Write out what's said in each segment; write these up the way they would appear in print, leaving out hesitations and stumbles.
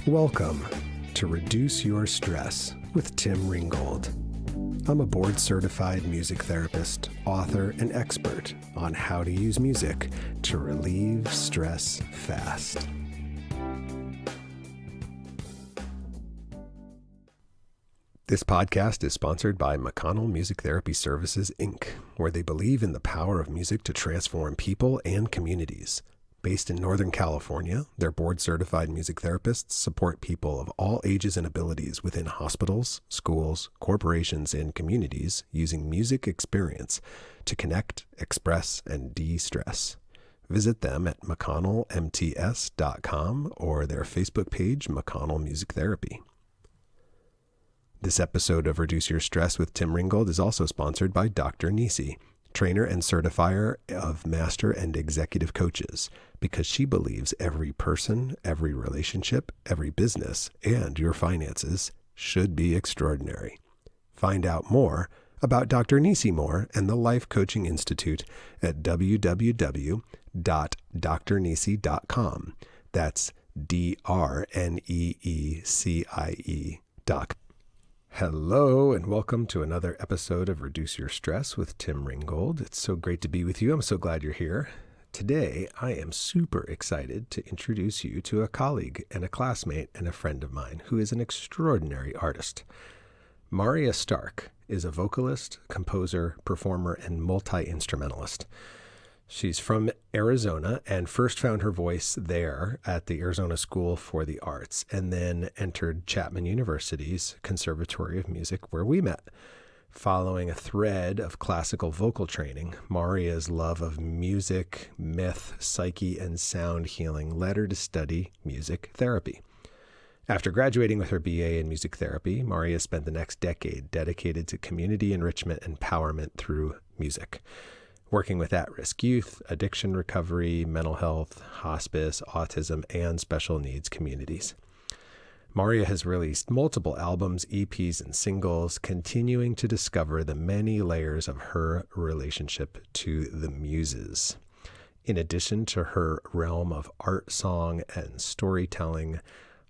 Welcome to Reduce Your Stress with Tim Ringgold. I'm a board-certified music therapist, author, and expert on how to use music to relieve stress fast. This podcast is sponsored by McConnell Music Therapy Services, Inc., where they believe in the power of music to transform people and communities. Based in Northern California, their board-certified music therapists support people of all ages and abilities within hospitals, schools, corporations, and communities using music experience to connect, express, and de-stress. Visit them at mcconnellmts.com or their Facebook page, McConnell Music Therapy. This episode of Reduce Your Stress with Tim Ringgold is also sponsored by Dr. Nisi, trainer and certifier of master and executive coaches, because she believes every person, every relationship, every business, and your finances should be extraordinary. Find out more about Dr. Nisi Moore and the Life Coaching Institute at www.drnisi.com. That's DRNEECIE.com. Hello, and welcome to another episode of Reduce Your Stress with Tim Ringgold. It's so great to be with you. I'm so glad you're here. Today, I am super excited to introduce you to a colleague and a classmate and a friend of mine who is an extraordinary artist. Marya Stark is a vocalist, composer, performer, and multi-instrumentalist. She's from Arizona and first found her voice there at the Arizona School for the Arts, and then entered Chapman University's Conservatory of Music, where we met. Following a thread of classical vocal training, Marya's love of music, myth, psyche, and sound healing led her to study music therapy. After graduating with her BA in music therapy, Marya spent the next decade dedicated to community enrichment and empowerment through music, working with at-risk youth, addiction recovery, mental health, hospice, autism, and special needs communities. Marya has released multiple albums, EPs, and singles, continuing to discover the many layers of her relationship to the Muses. In addition to her realm of art, song, and storytelling,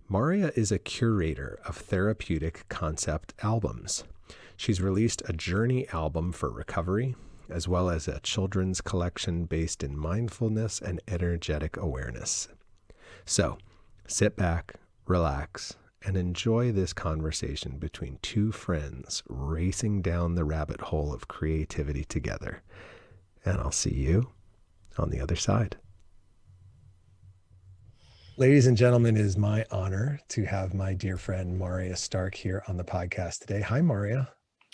Marya is a curator of therapeutic concept albums. She's released a journey album for recovery, as well as a children's collection based in mindfulness and energetic awareness. So, sit back, relax, and enjoy this conversation between two friends racing down the rabbit hole of creativity together. And I'll see you on the other side. Ladies and gentlemen, it is my honor to have my dear friend Marya Stark here on the podcast today. Hi, Marya.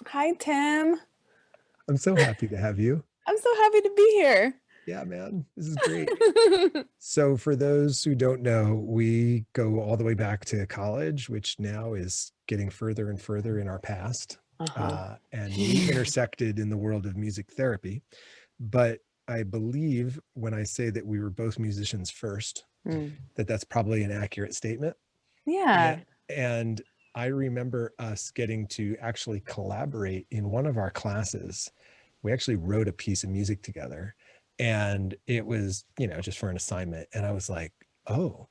Hi, Tim. I'm so happy to have you. I'm so happy to be here. Yeah, man, this is great. So for those who don't know, we go all the way back to college, which now is getting further and further in our past. And we intersected in the world of music therapy. But I believe when I say that we were both musicians first, that's probably an accurate statement. Yeah. And I remember us getting to actually collaborate in one of our classes. We actually wrote a piece of music together, and it was, just for an assignment. And I was like, oh,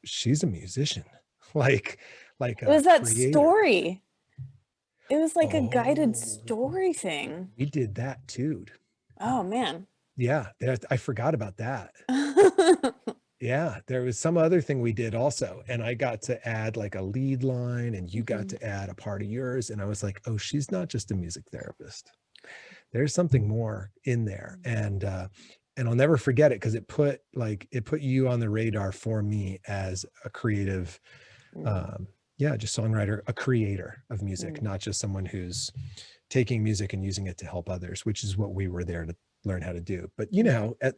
she's a musician. Like it was that creator. story. It was like a guided story thing. We did that too. Oh, man. Yeah, I forgot about that. Yeah, there was some other thing we did also. And I got to add like a lead line, and you got to add a part of yours. And I was like, oh, she's not just a music therapist. There's something more in there. And I'll never forget it, because it put you on the radar for me as a creative, just songwriter, a creator of music, not just someone who's taking music and using it to help others, which is what we were there to learn how to do. But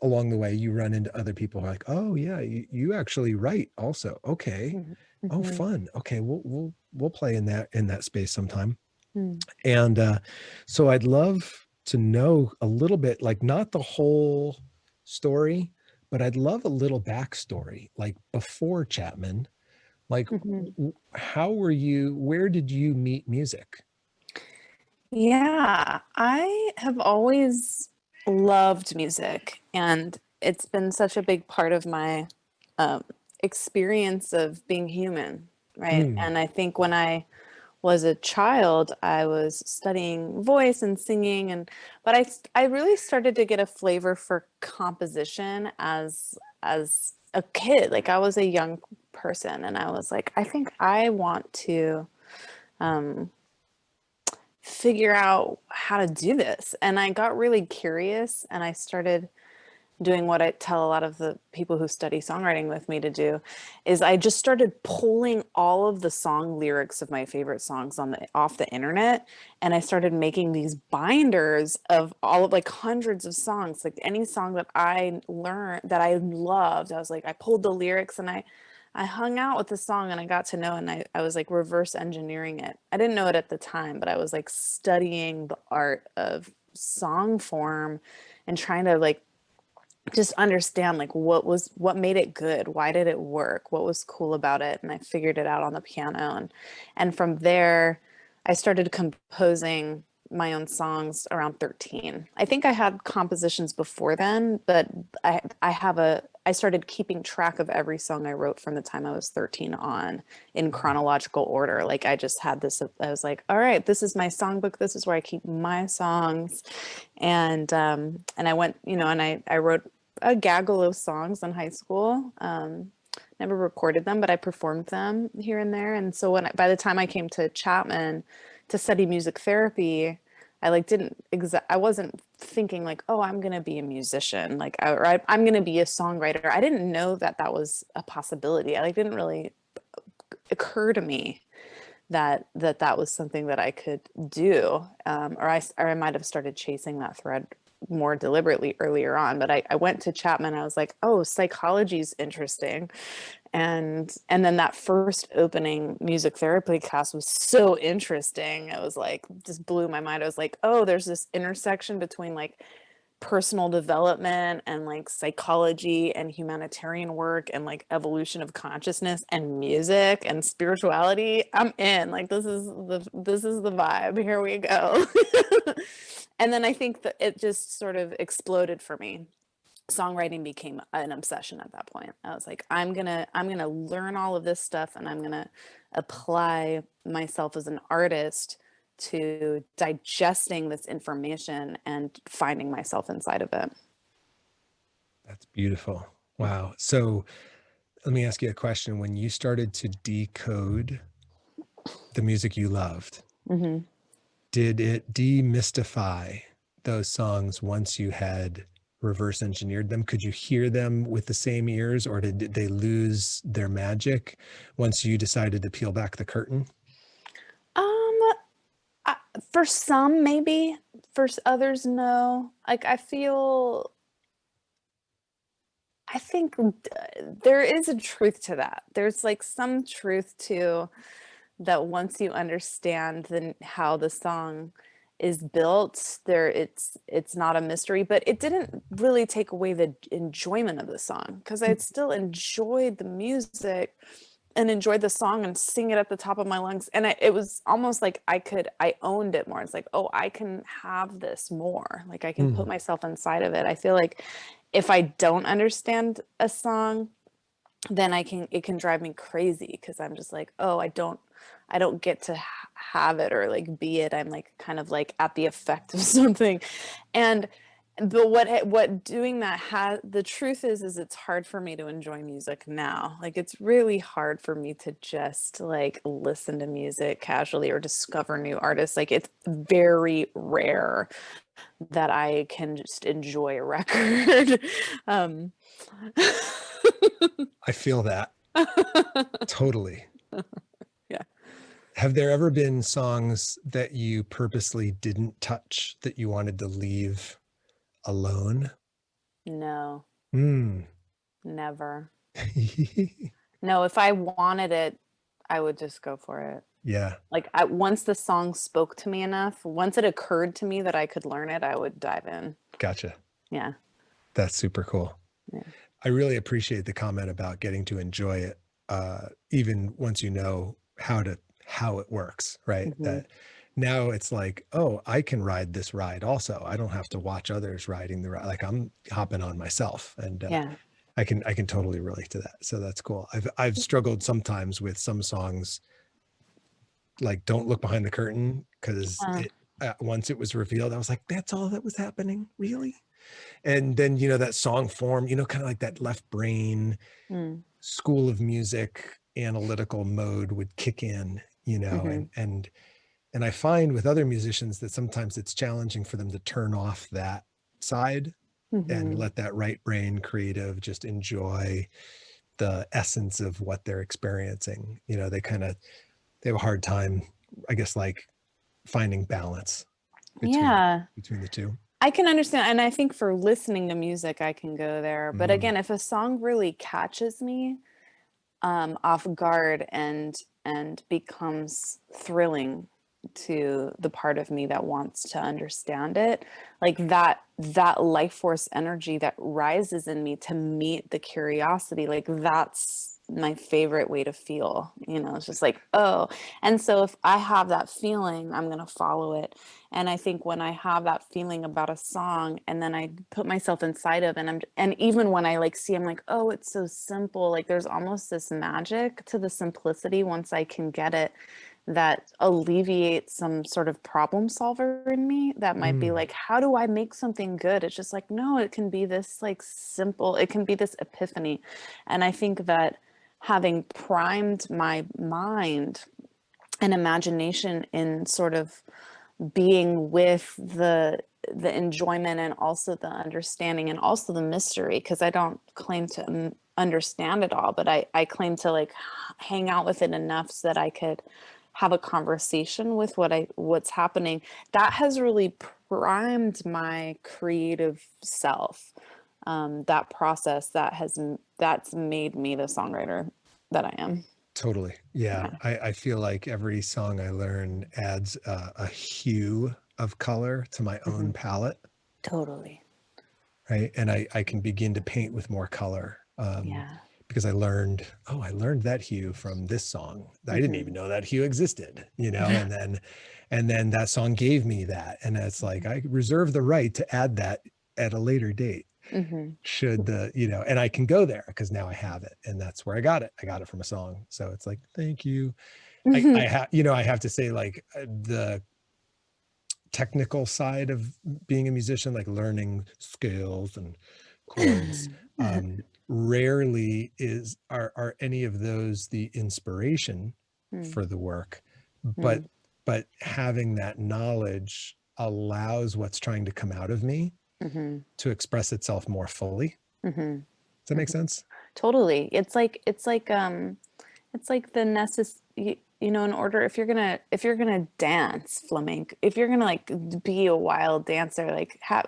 along the way, you run into other people who are like, oh yeah, you actually write also. Okay. Oh, fun. Okay, we'll play in that space sometime. And so I'd love to know a little bit, like not the whole story, but I'd love a little backstory, like before Chapman, like where did you meet music? Yeah, I have always loved music, and it's been such a big part of my experience of being human, right? Mm. And I think when I was a child, I was studying voice and singing, and but I really started to get a flavor for composition as a kid. Like I was a young person, and I was like, I think I want to um, figure out how to do this. And I got really curious, and I started doing what I tell a lot of the people who study songwriting with me to do is I just started pulling all of the song lyrics of my favorite songs on the off the internet, and I started making these binders of all of like hundreds of songs, like any song that I learned that I loved. I was like I pulled the lyrics and I hung out with the song and I got to know, and I was like reverse engineering it. I didn't know it at the time, but I was like studying the art of song form and trying to like just understand like what made it good, why did it work, what was cool about it, and I figured it out on the piano, and from there I started composing my own songs around 13. I think I had compositions before then, but I started keeping track of every song I wrote from the time I was 13 on in chronological order. Like I just had this, I was like, all right, this is my songbook, this is where I keep my songs. And I went, and I wrote a gaggle of songs in high school. Never recorded them, but I performed them here and there. And so by the time I came to Chapman to study music therapy, I like didn't I wasn't thinking like, oh, I'm gonna be a musician, like, I'm gonna be a songwriter. I didn't know that that was a possibility. I like didn't really occur to me that was something that I could do, or I might have started chasing that thread more deliberately earlier on. But I went to Chapman. I was like, oh, psychology's interesting, and then that first opening music therapy class was so interesting. It was like just blew my mind. I was like, oh, there's this intersection between like personal development and like psychology and humanitarian work and like evolution of consciousness and music and spirituality. I'm in. Like this is the vibe. Here we go. And then I think that it just sort of exploded for me. Songwriting became an obsession at that point. I was like, I'm gonna learn all of this stuff, and I'm gonna apply myself as an artist to digesting this information and finding myself inside of it. That's beautiful. Wow. So let me ask you a question. When you started to decode the music you loved, Mm-hmm. did it demystify those songs once you had reverse engineered them? Could you hear them with the same ears, or did they lose their magic once you decided to peel back the curtain? Um, for some, maybe. For others, no. Like I think there is a truth to that. There's like some truth to that once you understand how the song is built, it's not a mystery, but it didn't really take away the enjoyment of the song because I still enjoyed the music and enjoyed the song and sing it at the top of my lungs. And it was almost like I owned it more. It's like, oh, I can have this more. Like I can put Mm. myself inside of it. I feel like if I don't understand a song, then it can drive me crazy because I'm just like, oh, I don't get to have it or like be it. I'm like kind of like at the effect of something. And but what doing that has the truth is it's hard for me to enjoy music now. Like it's really hard for me to just like listen to music casually or discover new artists. Like it's very rare that I can just enjoy a record. um I feel that totally. yeah. Have there ever been songs that you purposely didn't touch that you wanted to leave alone? No, Mm. never. No, if I wanted it, I would just go for it. Yeah, Like once the song spoke to me enough, once it occurred to me that I could learn it, I would dive in. gotcha. Yeah. That's super cool. Yeah. I really appreciate the comment about getting to enjoy it, even once you know how it works, right? Hmm. That now it's like, oh, I can ride this ride also. I don't have to watch others riding the ride. Like I'm hopping on myself, and Yeah. I can totally relate to that. So that's cool. I've struggled sometimes with some songs like Don't Look Behind the Curtain, because Uh, it once it was revealed, I was like, that's all that was happening, really? And then, that song form, kind of like that left brain mm, school of music analytical mode would kick in, mhm, and I find with other musicians that sometimes it's challenging for them to turn off that side and mhm. let that right brain creative just enjoy the essence of what they're experiencing. They have a hard time, I guess, like finding balance between Yeah. between the two. I can understand, and I think for listening to music, I can go there. But Mm, again, if a song really catches me off guard and becomes thrilling to the part of me that wants to understand it, like that life force energy that rises in me to meet the curiosity, like that's my favorite way to feel. It's just like, oh. And so if I have that feeling, I'm going to follow it. And I think when I have that feeling about a song and then I put myself inside of, and even when I like see, I'm like, oh, it's so simple. Like there's almost this magic to the simplicity once I can get it, that alleviates some sort of problem solver in me that might be mm, like, how do I make something good? It's just like, no, it can be this like simple, it can be this epiphany. And I think that having primed my mind and imagination in sort of being with the enjoyment and also the understanding and also the mystery, because I don't claim to understand it all, but I claim to like hang out with it enough so that I could have a conversation with what's happening. That has really primed my creative self. That process that's made me the songwriter that I am. totally. Yeah. Yeah, I feel like every song I learn adds a hue of color to my own hmm, palette. totally. Right. And I can begin to paint with more color. Yeah. Because I learned that hue from this song. I didn't even Hmm. know that hue existed, and then that song gave me that. And it's like, I reserve the right to add that at a later date. Hmm. Should and I can go there because now I have it. And that's where I got it. I got it from a song. So it's like, thank you. I have to say, like, the technical side of being a musician, like learning scales and chords, rarely are any of those the inspiration Mm, for the work, but mm, having that knowledge allows what's trying to come out of me mhm, to express itself more fully. mhm, Does that make mhm. sense? Totally. It's like the in order, if you're gonna dance flamenco, if you're gonna like be a wild dancer,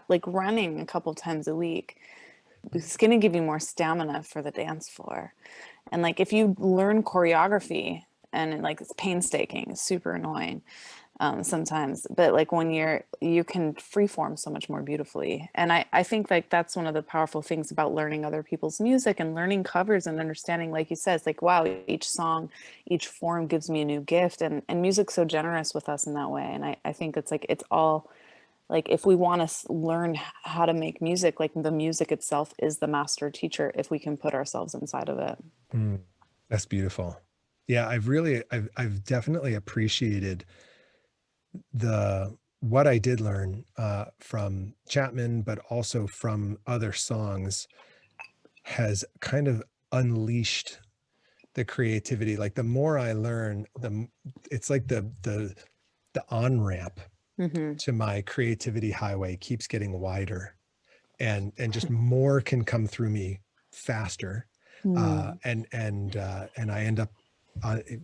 like running a couple times a week, it's gonna give you more stamina for the dance floor. And like if you learn choreography and like it's painstaking, it's super annoying sometimes, but like when you can freeform so much more beautifully. And I think like that's one of the powerful things about learning other people's music and learning covers and understanding, like you said, it's like, wow, each song, each form gives me a new gift, and music's so generous with us in that way. And I think it's like it's all like if we want to learn how to make music, like the music itself is the master teacher if we can put ourselves inside of it. Mm, that's beautiful. Yeah, I've definitely appreciated the what I did learn from Chapman, but also from other songs, has kind of unleashed the creativity. Like the more I learn, it's like the on ramp Hmm. to my creativity highway keeps getting wider, and just more can come through me faster, Mm. and I end up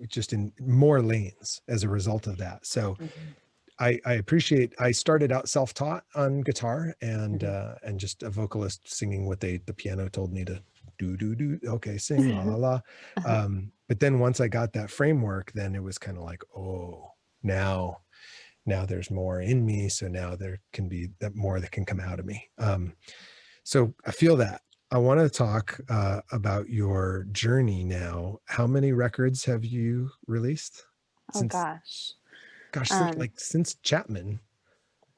just in more lanes as a result of that. So Hmm. I appreciate. I started out self-taught on guitar Hmm. and just a vocalist singing what the piano told me to do. Okay, sing la la la. But then once I got that framework, then it was kind of like, oh, now there's more in me. So now there can be that more that can come out of me. So I feel that. I want to talk about your journey now. How many records have you released Oh since? gosh. Gosh, Um, since Chapman.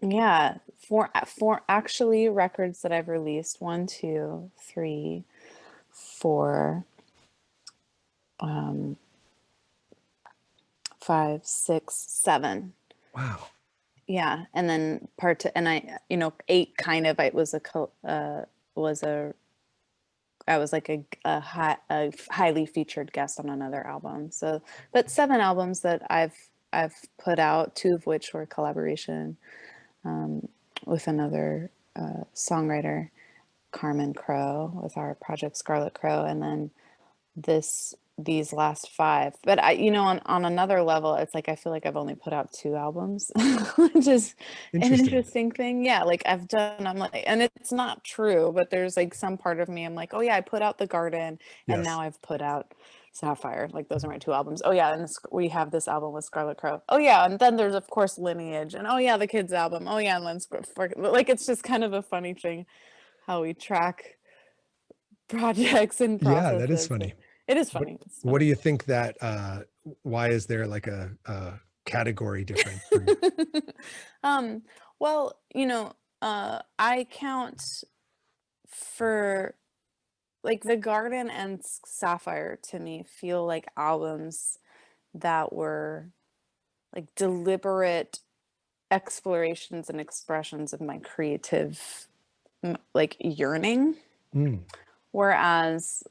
yeah, for actually records that I've released, one, two, three. 4, 5, 6, 7. Wow. Yeah, and then and I, 8 kind of, I was a I was like a highly featured guest on another album. So, but 7 albums that I've put out, 2 of which were collaboration with another songwriter, Carmen Crow, with our project Scarlet Crow, and then these last 5. But on another level, it's like I feel like I've only put out 2 albums, which is an Interesting. interesting thing. Yeah, like I'm like, and it's not true, but there's like some part of me, I'm like, oh yeah, I put out The Garden, and Yes. now I've put out Sapphire. Like those are my 2 albums. Oh yeah, and we have this album with Scarlet Crow. Oh yeah, and then there's of course Lineage, and oh yeah, the kids album. Oh yeah, and then like it's just kind of a funny thing how we track projects and Yeah, that is processes. funny. It is What funny. It's what funny. do you think that why is there like a category difference for you? um, well, I count for like The Garden and Sapphire to me feel like albums that were like deliberate explorations and expressions of my creative like yearning. Mm, Whereas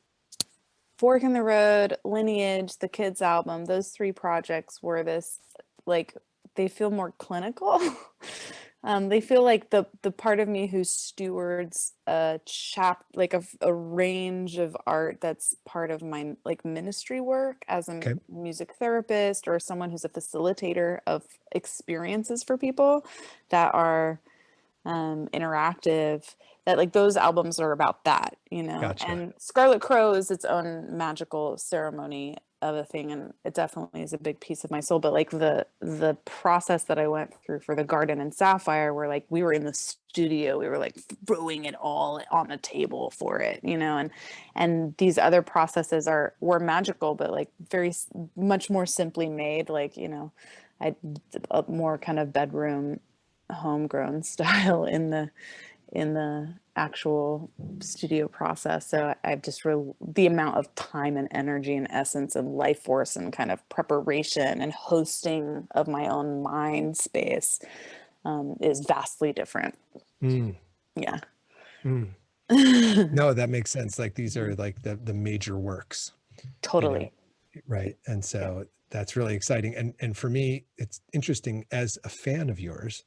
Fork in the Road, Lineage, the Kids album, those 3 projects were this like they feel more clinical. They feel like the part of me who stewards a range of art that's part of my like ministry work as a okay. music therapist or someone who's a facilitator of experiences for people that are interactive, that like those albums are about that, Gotcha. and Scarlet Crow is its own magical ceremony of a thing, and it definitely is a big piece of my soul. But like the process that I went through for The Garden and Sapphire, where like we were in the studio, we were like throwing it all on the table for it, and these other processes were magical, but like much more simply made, like I a more kind of bedroom homegrown style in the actual studio process. So I've just the amount of time and energy and essence and life force and kind of preparation and hosting of my own mind space is vastly different. Mm, Yeah. mm. No, that makes sense. Like these are like the major works, you know, Totally. right? And Yeah. so that's really exciting. And for me, it's interesting as a fan of yours.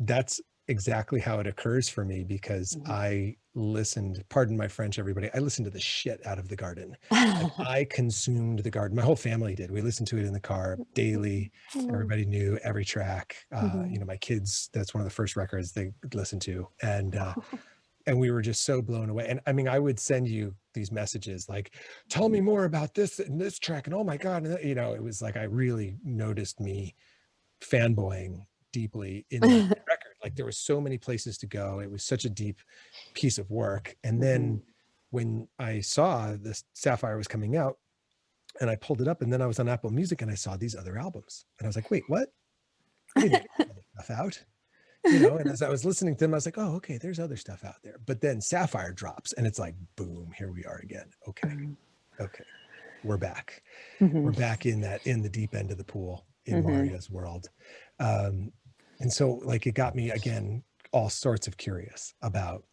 That's exactly how it occurs for me because Mhm. I listened, pardon my French, everybody, I listened to the shit out of The Garden. Like I consumed The Garden. My whole family did. We listened to it in the car daily. Everybody knew every track. Mhm. My kids, that's one of the first records they listened to. And we were just so blown away. And I mean, I would send you these messages like, tell me more about this and this track. And oh my God. And, it was like, I really noticed me fanboying deeply in that record. Like there was so many places to go. It was such a deep piece of work. And then Mhm. when I saw this Sapphire was coming out and I pulled it up and then I was on Apple Music and I saw these other albums and I was like, wait, what? I didn't know there was other stuff out. And as I was listening to them, I was like, oh, okay, there's other stuff out there. But then Sapphire drops and it's like, boom, here we are again. Okay. Okay. We're back. We're Mhm. back in the deep end of the pool in Mhm. Marya's world. Um, and so like it got me again, all sorts of curious about,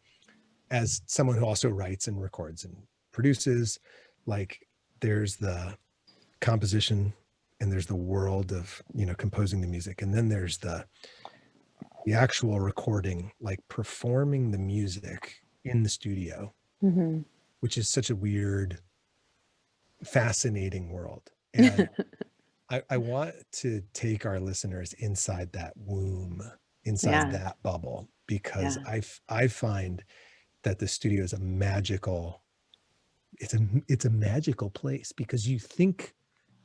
as someone who also writes and records and produces, like there's the composition and there's the world of, composing the music. And then there's the actual recording, like performing the music in the studio, Mhm. which is such a weird, fascinating world. And I want to take our listeners inside that womb, inside Yeah. that bubble, because Yeah. I find that the studio is a magical, it's a magical place because you think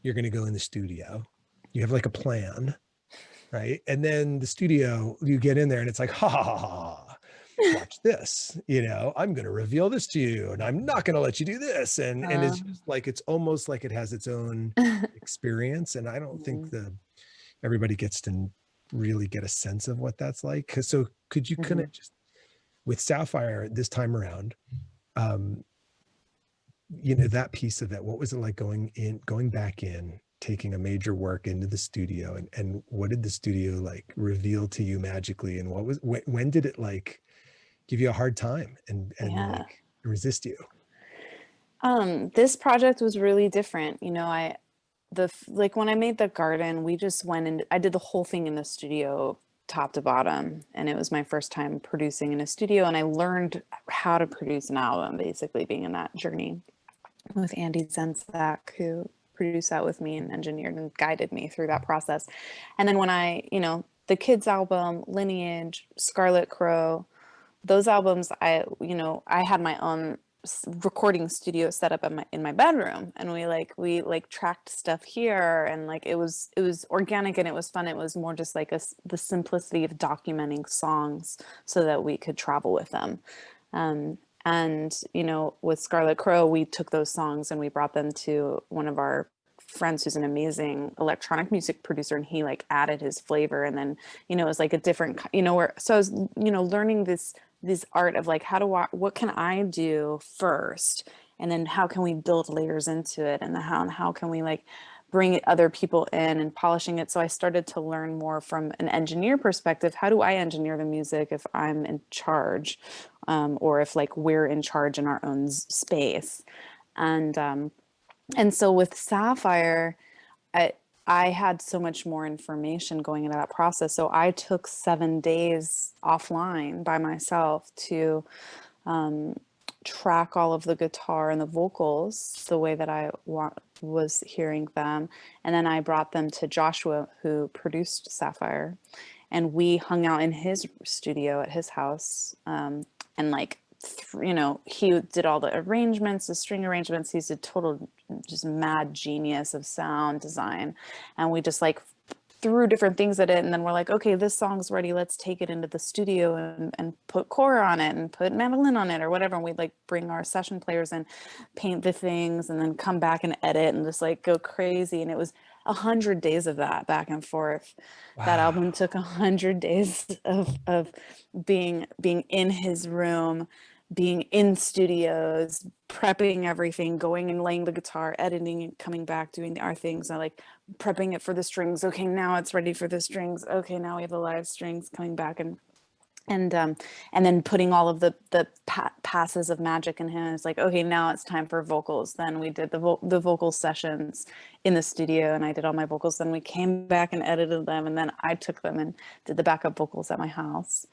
you're going to go in the studio, you have like a plan, right? And then the studio, you get in there and it's like, ha ha ha ha, watch this, I'm going to reveal this to you and I'm not going to let you do this. And it's Um, just like, it's almost like it has its own experience. And I don't think mhm. everybody gets to really get a sense of what that's like. So could you kind Mhm. of just, with Sapphire this time around, um, that piece of it, what was it like going back in, taking a major work into the studio, and what did the studio like reveal to you magically? And when did it like give you a hard time and Yeah. like resist you? This project was really different. Like when I made the garden, we just went and I did the whole thing in the studio, top to bottom, and it was my first time producing in a studio, and I learned how to produce an album, basically being in that journey with Andy Zenzak, who produced that with me and engineered and guided me through that process. And then when the kids album, Lineage, Scarlet Crow, those albums, I had my own recording studio set up in my bedroom, and we tracked stuff here, and like it was organic and it was fun. It was more just like the simplicity of documenting songs so that we could travel with them. And with Scarlet Crow, we took those songs and we brought them to one of our friends who's an amazing electronic music producer, and he like added his flavor. And then it was like a different where so I was learning this art of like, what can I do first, and then how can we build layers into it, and how can we like bring other people in and polishing it. So I started to learn more from an engineer perspective. How do I engineer the music if I'm in charge, or if like we're in charge in our own space? And so with Sapphire, I I had so much more information going into that process. So I took 7 days offline by myself to track all of the guitar and the vocals the way that was hearing them. And then I brought them to Joshua, who produced Sapphire. And we hung out in his studio at his house. And like, he did all the arrangements, the string arrangements. He's a total just mad genius of sound design. And we just like threw different things at it, and then we're like, okay, this song's ready, let's take it into the studio and put kora on it and put mandolin on it or whatever. And we'd like bring our session players and paint the things and then come back and edit and just like go crazy. And it was 100 days of that back and forth. That album Wow. took 100 days of being in his room, being in studios, prepping everything, going and laying the guitar, editing and coming back, doing our things. I like prepping it for the strings. Okay, now it's ready for the strings. Okay, now we have the live strings coming back, and and then putting all of the passes of magic in him. It's like, okay, now it's time for vocals. Then we did the vocal sessions in the studio, and I did all my vocals. Then we came back and edited them, and then I took them and did the backup vocals at my house.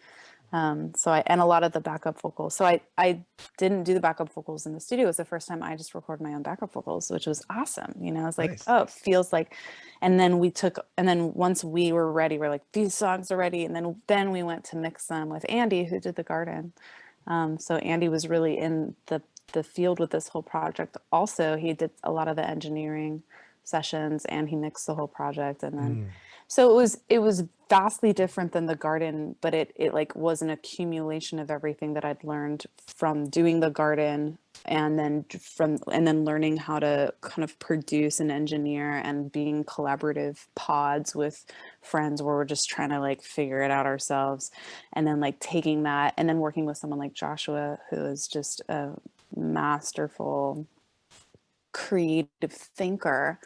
And a lot of the backup vocals. So I didn't do the backup vocals in the studio. It was the first time I just recorded my own backup vocals, which was awesome. I was like, Nice. oh, it feels like, and then once we were ready, we're like, these songs are ready. And then we went to mix them with Andy, who did the garden. So Andy was really in the field with this whole project. Also, he did a lot of the engineering sessions and he mixed the whole project. And then Mm. so it was vastly different than the garden, but it like was an accumulation of everything that I'd learned from doing the garden, and then learning how to kind of produce and engineer and being collaborative pods with friends where we're just trying to like figure it out ourselves, and then like taking that and then working with someone like Joshua, who is just a masterful creative thinker.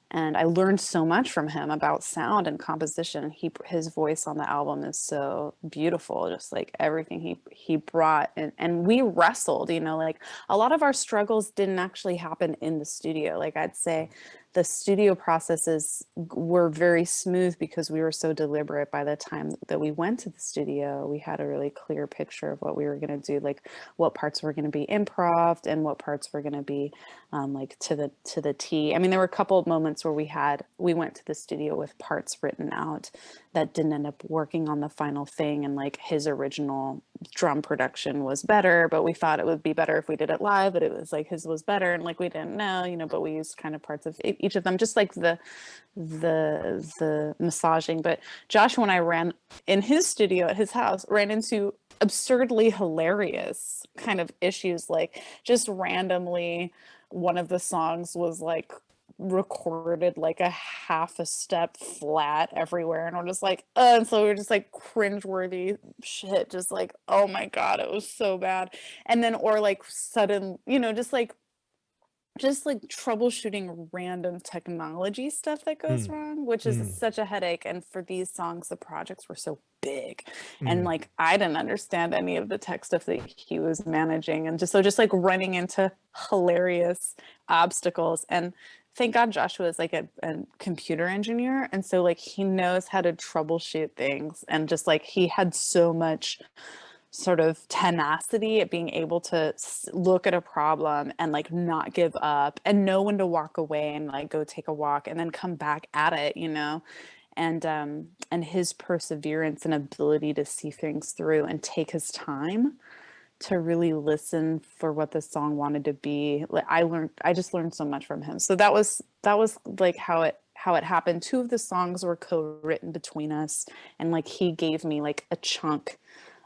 And I learned so much from him about sound and composition. His voice on the album is so beautiful, just like everything he brought. And we wrestled, like a lot of our struggles didn't actually happen in the studio. Like I'd say the studio processes were very smooth because we were so deliberate. By the time that we went to the studio, we had a really clear picture of what we were going to do, like what parts were going to be improv and what parts were going to be like to the T. I mean, there were a couple of moments where we went to the studio with parts written out that didn't end up working on the final thing, and like his original drum production was better, but we thought it would be better if we did it live, but it was like his was better, and like we didn't know, but we used kind of parts of each of them, just like the massaging. But Josh, when I ran in his studio at his house, ran into absurdly hilarious kind of issues, like just randomly one of the songs was like recorded like a half a step flat everywhere, and we're just like and so we were just like cringeworthy shit, just like, oh my god, it was so bad. And then or like sudden, just like just like troubleshooting random technology stuff that goes Mm, wrong, which is mm, such a headache. And for these songs, the projects were so big. And mm. like I didn't understand any of the tech stuff that he was managing. And just like running into hilarious obstacles. And thank God Joshua is like a computer engineer. And so like he knows how to troubleshoot things. And just like he had so much sort of tenacity at being able to look at a problem and like not give up and know when to walk away and like go take a walk and then come back at it, you know. And his perseverance and ability to see things through and take his time to really listen for what the song wanted to be. Like I just learned so much from him. So that was like how it happened. Two of the songs were co-written between us, and like he gave me like a chunk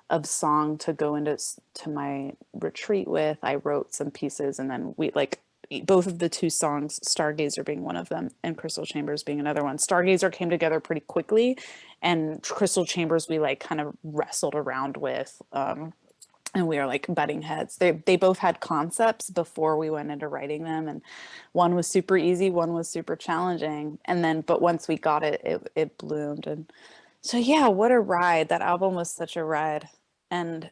of song to go into to my retreat with. I wrote some pieces, and then we like both of the two songs, Stargazer being one of them and Crystal Chambers being another one. Stargazer came together pretty quickly, and Crystal Chambers we like kind of wrestled around with, and we are like butting heads. They both had concepts before we went into writing them, and one was super easy, one was super challenging, and then but once we got it, it bloomed. And so yeah, what a ride. That album was such a ride. And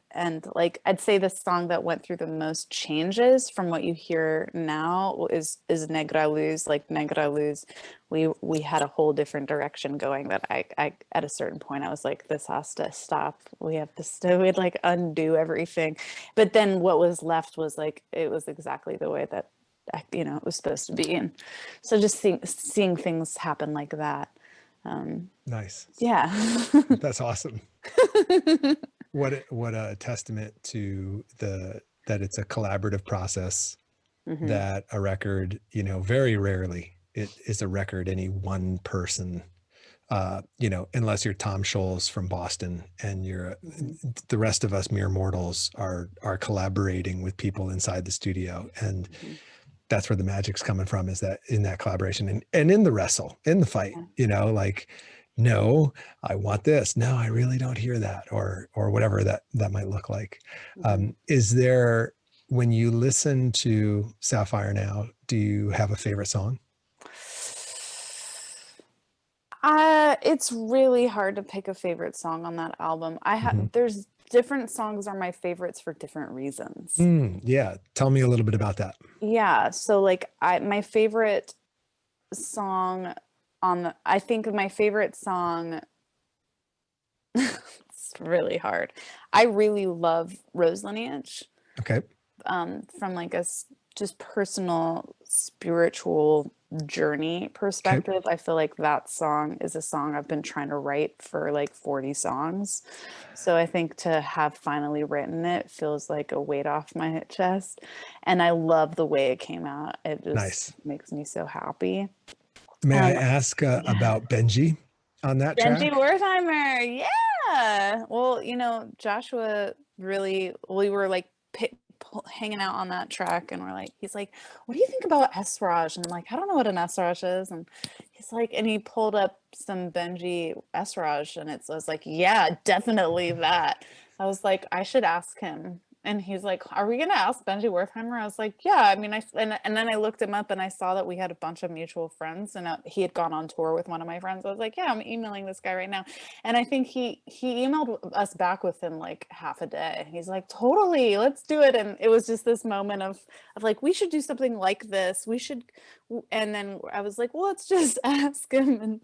like I'd say the song that went through the most changes from what you hear now is Negra Luz. Like Negra Luz, we had a whole different direction going that I at a certain point I was like, this has to stop. We have to we'd like undo everything. But then what was left was like it was exactly the way that it was supposed to be. And so just seeing things happen like that. Nice. Yeah. That's awesome. What a testament to that it's a collaborative process, Hmm. that a record, very rarely it is a record any one person, unless you're Tom Scholes from Boston and Hmm. the rest of us mere mortals are collaborating with people inside the studio. And Hmm. that's where the magic's coming from, is that in that collaboration and in the wrestle, in the fight, Yeah. like, no, I want this. No, I really don't hear that, or whatever that might look like. Hmm. Is there, when you listen to Sapphire now, do you have a favorite song? It's really hard to pick a favorite song on that album. Hmm. There's different songs are my favorites for different reasons. Yeah. Tell me a little bit about that. Yeah, so like my favorite song I think my favorite song it's really hard. I really love Rose Lineage. Okay. From like just personal spiritual journey Okay. perspective, I feel like that song is a song I've been trying to write for like 40 songs. So I think to have finally written it feels like a weight off my chest. And I love the way it came out. It just Nice. makes me so happy. May I Um, ask yeah. about Benji on that Benji track? Wertheimer. Yeah. Well, Joshua really, we were like hanging out on that track, and he's like, what do you think about Esraj? And I'm like, I don't know what an Esraj is. And he's like, and he pulled up some Benji Esraj, and I was like, yeah, definitely that. I was like, I should ask him. And he's like, are we going to ask Benji Wertheimer? I was like, yeah, I mean, and then I looked him up and I saw that we had a bunch of mutual friends, and he had gone on tour with one of my friends. I was like, yeah, I'm emailing this guy right now. And I think he emailed us back within like half a day. He's like, totally, let's do it. And it was just this moment of like, we should do something like this. We should. And then I was like, well, let's just ask him.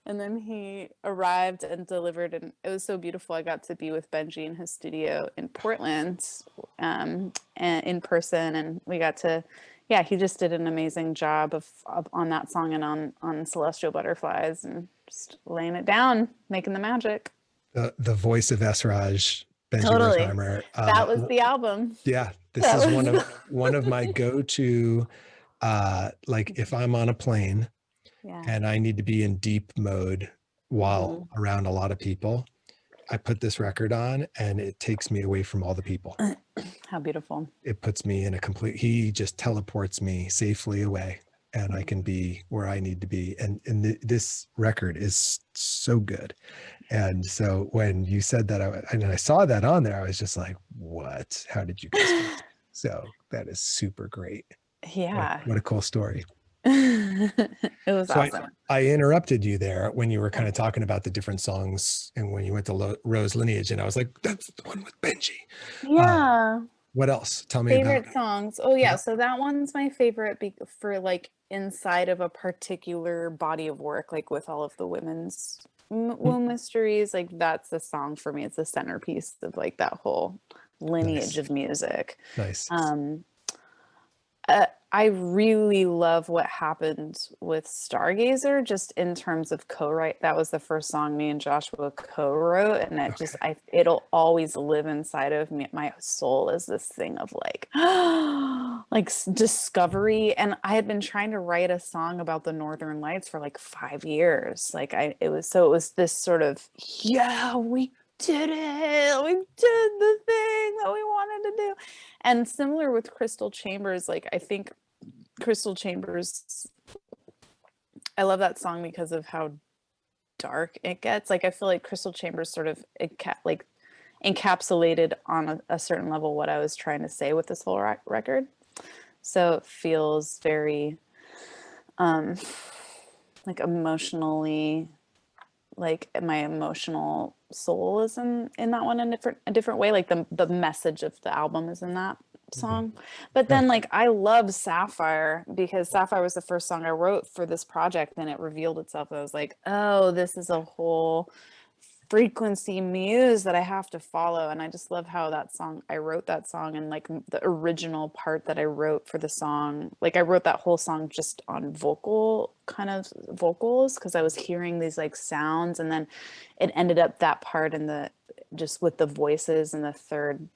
And then he arrived and delivered, and it was so beautiful. I got to be with Benji in his studio in Portland, and in person, and we got to, yeah, he just did an amazing job of on that song and on Celestial Butterflies, and just laying it down, making the magic. The voice of Esraj, Benji Totally, Wertheimer. that was the album. Yeah, this That is was one of my go-to, like if I'm on a plane yeah. and I need to be in deep mode while Mhm. around a lot of people, I put this record on and it takes me away from all the people. How beautiful. It puts me in he just teleports me safely away, and I can Mhm. be where I need to be. And this record is so good. And so when you said that, and I saw that on there, I was just like, what? How did you guys connect? So that is super great. Yeah. What a cool story. It was So awesome. I interrupted you there when you were Yeah. kind of talking about the different songs and when you went to Rose Lineage, and I was like, that's the one with Benji. Yeah. What else? Tell me about. Favorite songs. Oh yeah, Yeah. so that one's my favorite for like inside of a particular body of work, like with all of the women's womb mysteries. Like that's the song for me. It's the centerpiece of like that whole lineage Nice. of music. Nice. Um, I really love what happened with Stargazer, just in terms of co-write. That was the first song me and Joshua co-wrote, and it'll always live inside of me. My soul is this thing of like, like discovery. And I had been trying to write a song about the Northern Lights for like 5 years. It was this sort of, yeah, we did it. We did the thing that we wanted to do. And similar with Crystal Chambers, like I think Crystal Chambers, I love that song because of how dark it gets. Like I feel like Crystal Chambers sort of like encapsulated on a certain level what I was trying to say with this whole record. So it feels very like emotionally, like my emotional soul is in that one in a different way. Like the message of the album is in that song. But then like I love Sapphire because Sapphire was the first song I wrote for this project, and it revealed itself. I was like, oh, this is a whole frequency muse that I have to follow. And I just love how I wrote that song, and like the original part that I wrote for the song, like I wrote that whole song just on vocals because I was hearing these like sounds, and then it ended up that part in the just with the voices in the third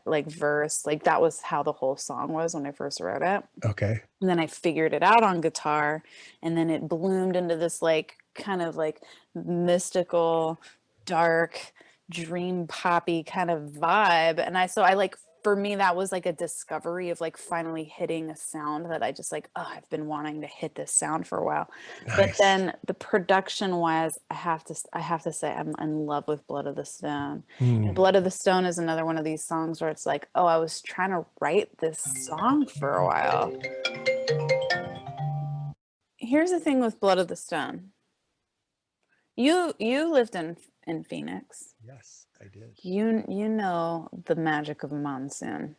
like verse. Like that was how the whole song was when I first wrote it. Okay. And then I figured it out on guitar, and then it bloomed into this like kind of like mystical, dark, dream poppy kind of vibe. And I like, for me, that was like a discovery of like finally hitting a sound that I just like, oh, I've been wanting to hit this sound for a while. But Nice. then the production wise, I have to say I'm in love with Blood of the Stone. And Mm. Blood of the Stone is another one of these songs where it's like, oh, I was trying to write this song for a while. Here's the thing with Blood of the Stone. You lived in Phoenix. Yes, I did. You know the magic of monsoon.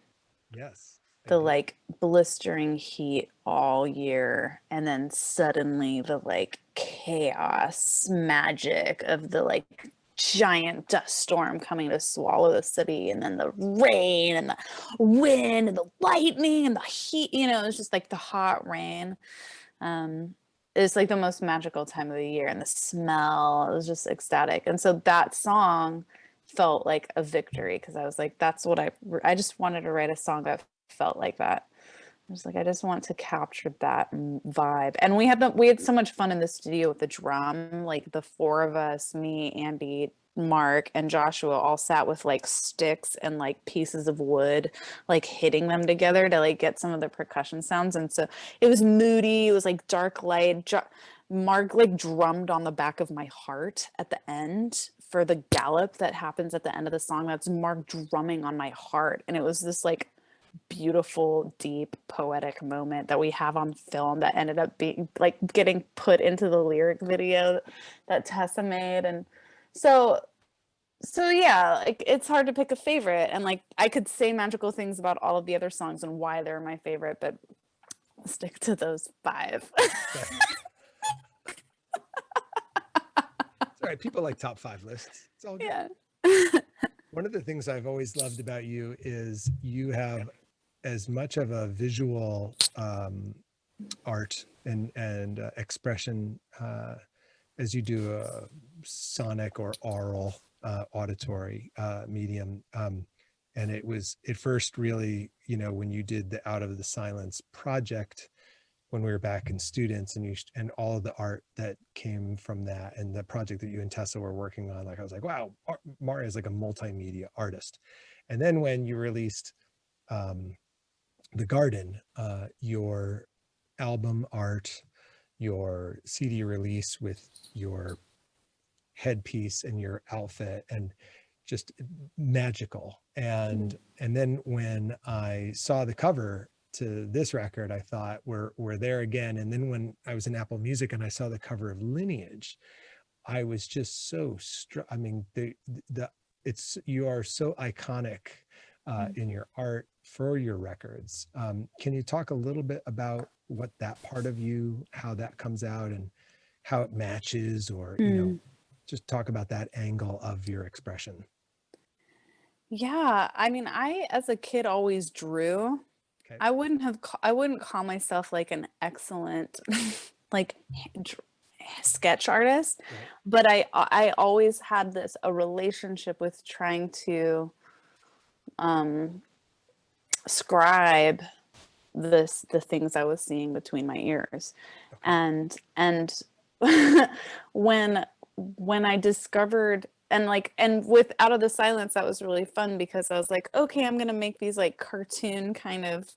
Yes, I The do. like blistering heat all year, and then suddenly the like chaos magic of the like giant dust storm coming to swallow the city, and then the rain and the wind and the lightning and the heat, it's just like the hot rain. Um, it's like the most magical time of the year, and the smell, it was just ecstatic. And so that song felt like a victory because I was like, that's what I just wanted to write a song that felt like that. I was like, I just want to capture that vibe. And we had so much fun in the studio with the drum. Like the four of us, me, Andy, Mark, and Joshua all sat with like sticks and like pieces of wood, like hitting them together to like get some of the percussion sounds. And so it was moody. It was like dark light. Mark like drummed on the back of my heart at the end for the gallop that happens at the end of the song. That's Mark drumming on my heart. And it was this like beautiful, deep, poetic moment that we have on film that ended up being like getting put into the lyric video that Tessa made. And so yeah, like it's hard to pick a favorite, and like I could say magical things about all of the other songs and why they're my favorite, but I'll stick to those five. It's all right. People like top 5 lists. It's all good. Yeah. One of the things I've always loved about you is you have as much of a visual art and expression as you do a sonic or oral auditory medium. And it first really, when you did the Out of the Silence project, when we were back in students, and all of the art that came from that, and the project that you and Tessa were working on, like I was like, wow, Marya is like a multimedia artist. And then when you released The Garden, your album art, your CD release with your headpiece and your outfit, and just magical. And then when I saw the cover to this record, I thought we're there again. And then when I was in Apple Music and I saw the cover of Lineage, I was just so struck. I mean, the it's you are so iconic in your art for your records. Can you talk a little bit about what that part of you, how that comes out, and how it matches, or Mm. just talk about that angle of your expression? Yeah, I mean, I as a kid always drew. Okay. I wouldn't call myself like an excellent like dr- sketch artist, Right. but I always had this a relationship with trying to um scribe the things I was seeing between my ears. Okay. And when when I discovered and with Out of the Silence, that was really fun because I was like, okay, I'm gonna make these like cartoon kind of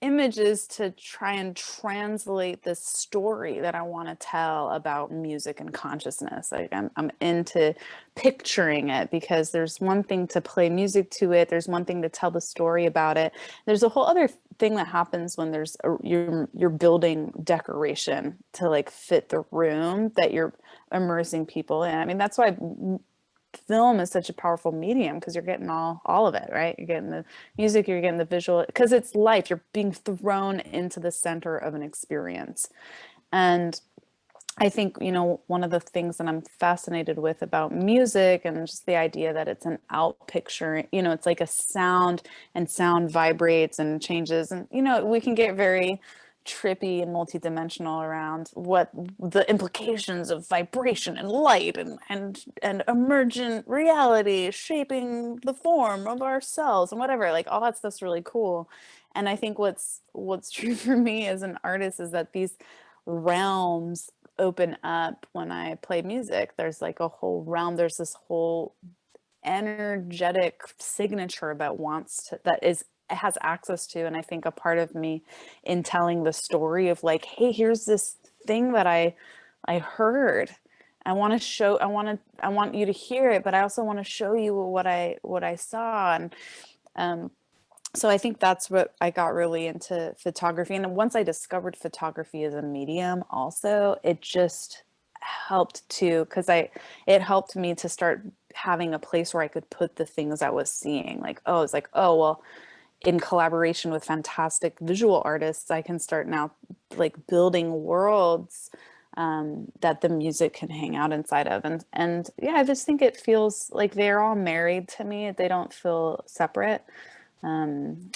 images to try and translate this story that I want to tell about music and consciousness. Like I'm into picturing it because there's one thing to play music to it, there's one thing to tell the story about it. There's a whole other thing that happens when you're building decoration to like fit the room that you're immersing people in. I mean, that's why film is such a powerful medium because you're getting all of it, right? You're getting the music, you're getting the visual, because it's life. You're being thrown into the center of an experience. And I think, one of the things that I'm fascinated with about music and just the idea that it's an out picture, it's like a sound, and sound vibrates and changes. And, we can get very trippy and multidimensional around what the implications of vibration and light and emergent reality shaping the form of ourselves and whatever. Like all that stuff's really cool. And I think what's true for me as an artist is that these realms open up when I play music. There's like a whole realm, there's this whole energetic signature that has access to. And I think a part of me in telling the story of like, hey, here's this thing that I heard. I want you to hear it, but I also want to show you what I saw. And so I think that's what I got really into photography. And once I discovered photography as a medium also, it just helped to, it helped me to start having a place where I could put the things I was seeing. Like, oh, it's like, oh, well, in collaboration with fantastic visual artists, I can start now like building worlds that the music can hang out inside of. And yeah, I just think it feels like they're all married to me. They don't feel separate. And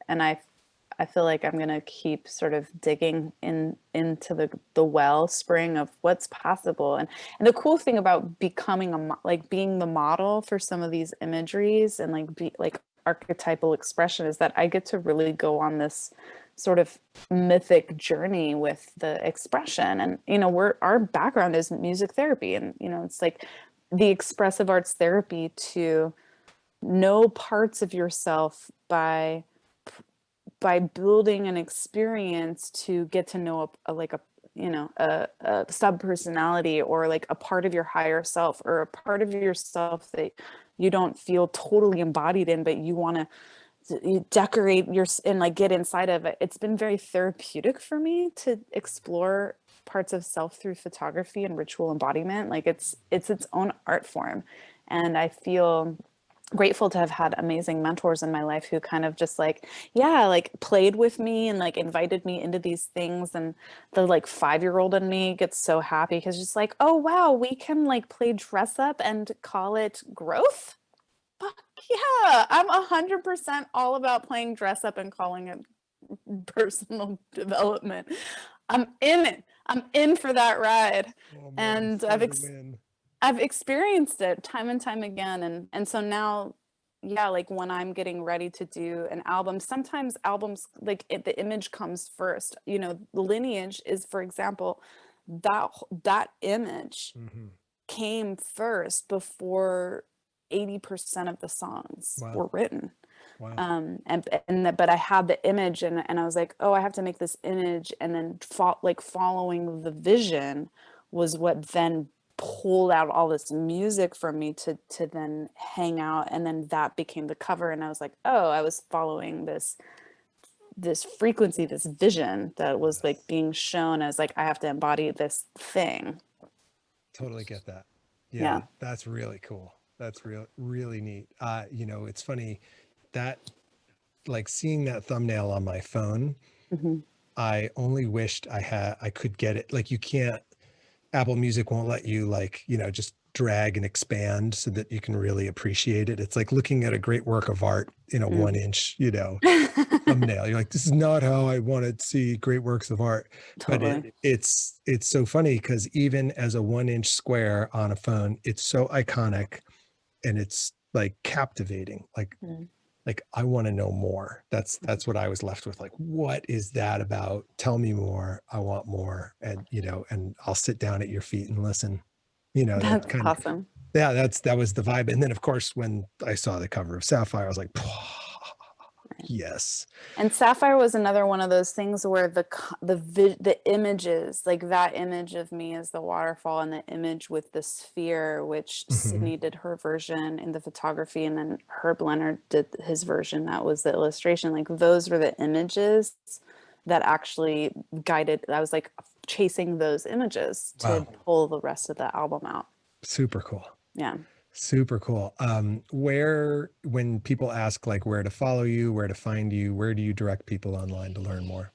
I feel like I'm gonna keep sort of digging into the wellspring of what's possible. And the cool thing about becoming like being the model for some of these imageries and like be like archetypal expression is that I get to really go on this sort of mythic journey with the expression. And our background is music therapy, and it's like the expressive arts therapy to know parts of yourself by building an experience to get to know a sub personality, or like a part of your higher self, or a part of yourself that you don't feel totally embodied in, but you want to decorate and like get inside of it. It's been very therapeutic for me to explore parts of self through photography and ritual embodiment. Like it's its own art form. And I feel grateful to have had amazing mentors in my life who kind of just like, yeah, like played with me and like invited me into these things. And the like 5-year-old in me gets so happy because just like, oh wow, we can like play dress up and call it growth. Fuck yeah, I'm 100% all about playing dress up and calling it personal development. I'm in it. I'm in for that ride. Oh man, And so to win. I've experienced it time and time again. And so now, yeah, like when I'm getting ready to do an album, sometimes albums, like the image comes first. Lineage is, for example, that image Hmm. came first before 80% of the songs Wow. were written. Wow. But I had the image, and I was like, oh, I have to make this image. And then following the vision was what then pulled out all this music from me to then hang out. And then that became the cover. And I was like, oh, I was following this this frequency, this vision that was like being shown as like, I have to embody this thing. Totally get that. Yeah. That's really cool. That's really neat. It's funny that, like, seeing that thumbnail on my phone, Mm-hmm. I only wished I could get it. Like, you can't, Apple Music won't let you, like, just drag and expand so that you can really appreciate it. It's like looking at a great work of art in a 1-inch, thumbnail. You're like, this is not how I want to see great works of art. Totally. But it's so funny because even as a 1-inch square on a phone, it's so iconic and it's like captivating. Like I want to know more. That's what I was left with. Like, what is that about? Tell me more. I want more. And and I'll sit down at your feet and listen. That That's kind of, awesome. yeah, that was the vibe. And then of course, when I saw the cover of Sapphire, I was like, yes. And Sapphire was another one of those things where the images, like that image of me as the waterfall and the image with the sphere, which Sydney did her version in the photography, and then Herb Leonard did his version, that was the illustration. Like those were the images that actually guided. I was like chasing those images to pull the rest of the album out. Super cool. Yeah. Super cool. When people ask like where to follow you, where to find you, where do you direct people online to learn more?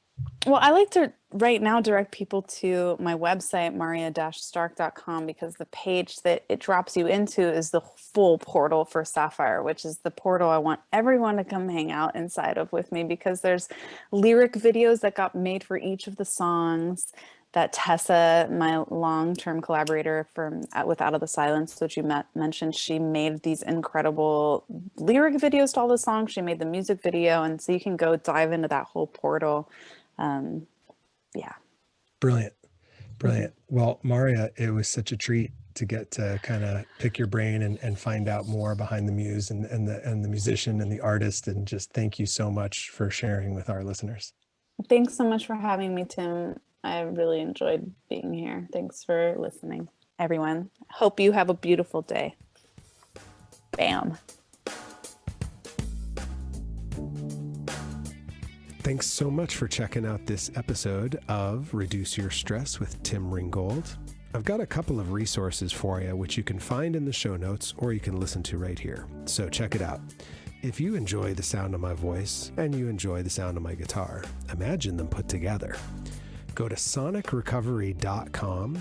Well, I like to right now direct people to my website, marya-stark.com, because the page that it drops you into is the full portal for Sapphire, which is the portal I want everyone to come hang out inside of with me, because there's lyric videos that got made for each of the songs that Tessa, my long-term collaborator with Out of the Silence, which you mentioned, she made these incredible lyric videos to all the songs. She made the music video, and so you can go dive into that whole portal. Yeah. Brilliant. Well, Marya, it was such a treat to get to kind of pick your brain and find out more behind the muse and the musician and the artist. And just thank you so much for sharing with our listeners. Thanks so much for having me, Tim. I really enjoyed being here. Thanks for listening, everyone. Hope you have a beautiful day. Bam. Thanks so much for checking out this episode of Reduce Your Stress with Tim Ringgold. I've got a couple of resources for you, which you can find in the show notes or you can listen to right here. So check it out. If you enjoy the sound of my voice and you enjoy the sound of my guitar, imagine them put together. Go to sonicrecovery.com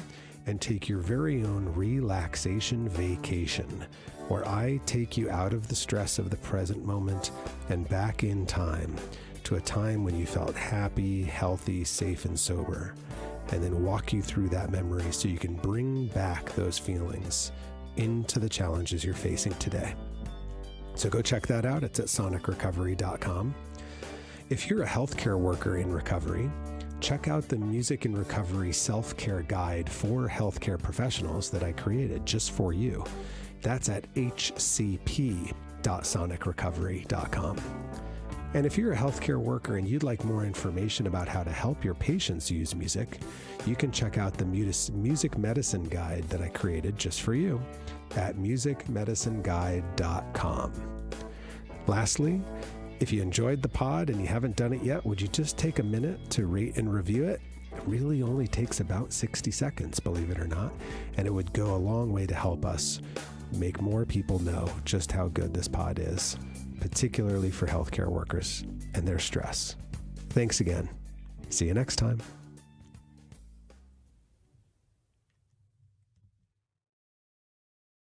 and take your very own relaxation vacation, where I take you out of the stress of the present moment and back in time to a time when you felt happy, healthy, safe, and sober, and then walk you through that memory so you can bring back those feelings into the challenges you're facing today. So go check that out. It's at sonicrecovery.com. If you're a healthcare worker in recovery, check out the Music in Recovery Self-Care Guide for healthcare professionals that I created just for you. That's at hcp.sonicrecovery.com. And if you're a healthcare worker and you'd like more information about how to help your patients use music, you can check out the Music Medicine Guide that I created just for you at musicmedicineguide.com. Lastly, if you enjoyed the pod and you haven't done it yet, would you just take a minute to rate and review it? It really only takes about 60 seconds, believe it or not, and it would go a long way to help us make more people know just how good this pod is, particularly for healthcare workers and their stress. Thanks again. See you next time.